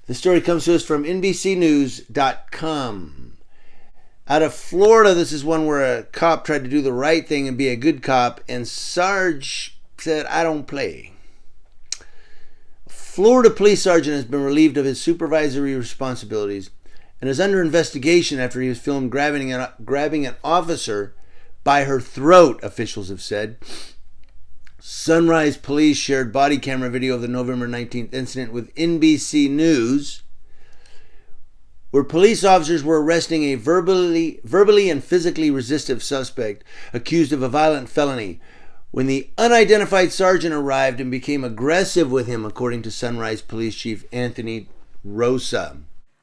The story comes to us from NBCnews.com. Out of Florida, this is one where a cop tried to do the right thing and be a good cop, and Sarge said, "I don't play." A Florida police sergeant has been relieved of his supervisory responsibilities and is under investigation after he was filmed grabbing an officer by her throat, officials have said. Sunrise Police shared body camera video of the November 19th incident with NBC News, where police officers were arresting a verbally and physically resistive suspect accused of a violent felony when the unidentified sergeant arrived and became aggressive with him, according to Sunrise Police Chief Anthony Rosa.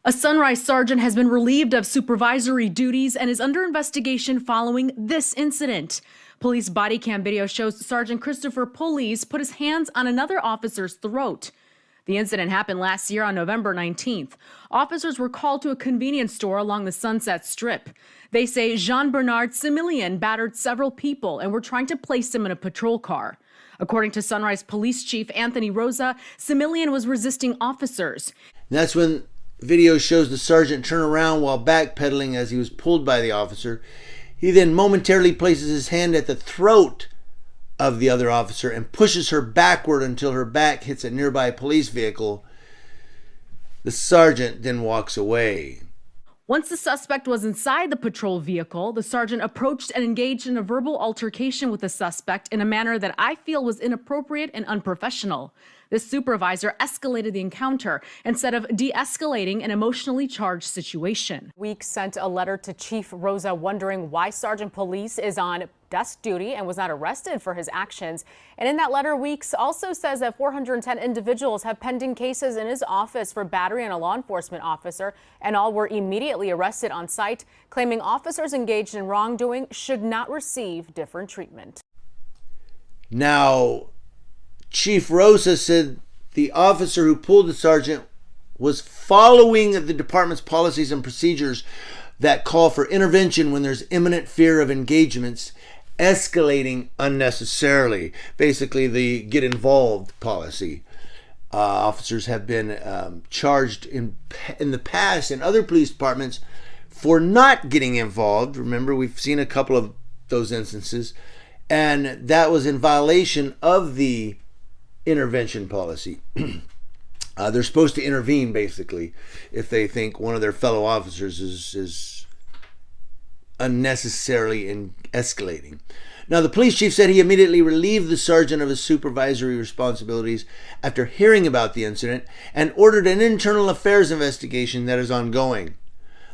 A Sunrise sergeant has been relieved of supervisory duties and is under investigation following this incident. Police body cam video shows Sergeant Christopher Pugliese put his hands on another officer's throat. The incident happened last year on November 19th. Officers were called to a convenience store along the Sunset Strip. They say Jean-Bernard Similian battered several people and were trying to place him in a patrol car. According to Sunrise Police Chief Anthony Rosa, Similian was resisting officers. That's when video shows the sergeant turn around while backpedaling as he was pulled by the officer. He then momentarily places his hand at the throat of the other officer and pushes her backward until her back hits a nearby police vehicle. The sergeant then walks away. Once the suspect was inside the patrol vehicle, the sergeant approached and engaged in a verbal altercation with the suspect in a manner that I feel was inappropriate and unprofessional. This supervisor escalated the encounter instead of de-escalating an emotionally charged situation. Weeks sent a letter to Chief Rosa wondering why Sergeant Pugliese is on desk duty and was not arrested for his actions. And in that letter, Weeks also says that 410 individuals have pending cases in his office for battery on a law enforcement officer, and all were immediately arrested on site, claiming officers engaged in wrongdoing should not receive different treatment. Now, Chief Rosa said the officer who pulled the sergeant was following the department's policies and procedures that call for intervention when there's imminent fear of engagements escalating unnecessarily. Basically, the get involved policy. Officers have been charged in the past in other police departments for not getting involved. Remember, we've seen a couple of those instances, and that was in violation of the intervention policy. They're supposed to intervene, basically, if they think one of their fellow officers is unnecessarily escalating. Now, the police chief said he immediately relieved the sergeant of his supervisory responsibilities after hearing about the incident and ordered an internal affairs investigation that is ongoing.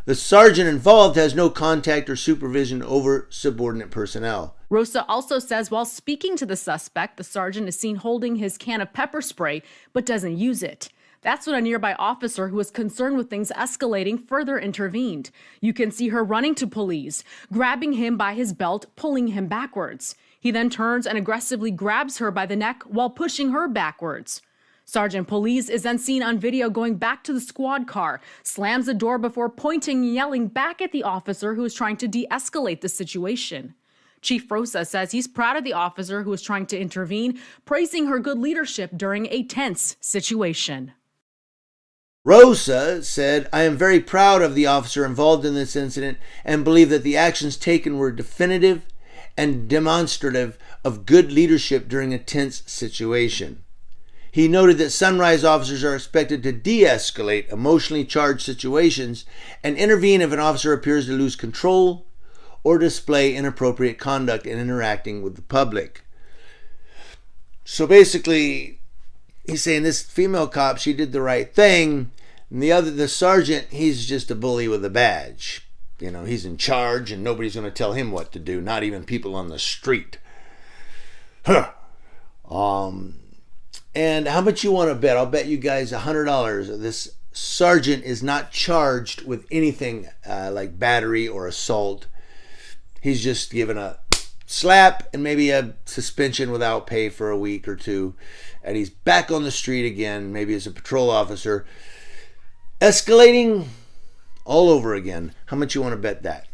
The sergeant involved has no contact or supervision over subordinate personnel. Rosa also says while speaking to the suspect, the sergeant is seen holding his can of pepper spray but doesn't use it. That's when a nearby officer who was concerned with things escalating further intervened. You can see her running to Pugliese, grabbing him by his belt, pulling him backwards. He then turns and aggressively grabs her by the neck while pushing her backwards. Sergeant Pugliese is then seen on video going back to the squad car, slams the door before pointing and yelling back at the officer who is trying to de-escalate the situation. Chief Rosa says he's proud of the officer who was trying to intervene, praising her good leadership during a tense situation. Rosa said, "I am very proud of the officer involved in this incident and believe that the actions taken were definitive and demonstrative of good leadership during a tense situation." He noted that Sunrise officers are expected to de-escalate emotionally charged situations and intervene if an officer appears to lose control or display inappropriate conduct in interacting with the public. So basically, he's saying this female cop, she did the right thing, and the sergeant, he's just a bully with a badge. You know, he's in charge and nobody's going to tell him what to do, not even people on the street. Huh. And how much you want to bet? I'll bet you guys $100 this sergeant is not charged with anything like battery or assault. He's just given a slap and maybe a suspension without pay for a week or two. And he's back on the street again, maybe as a patrol officer, escalating all over again. How much you want to bet that?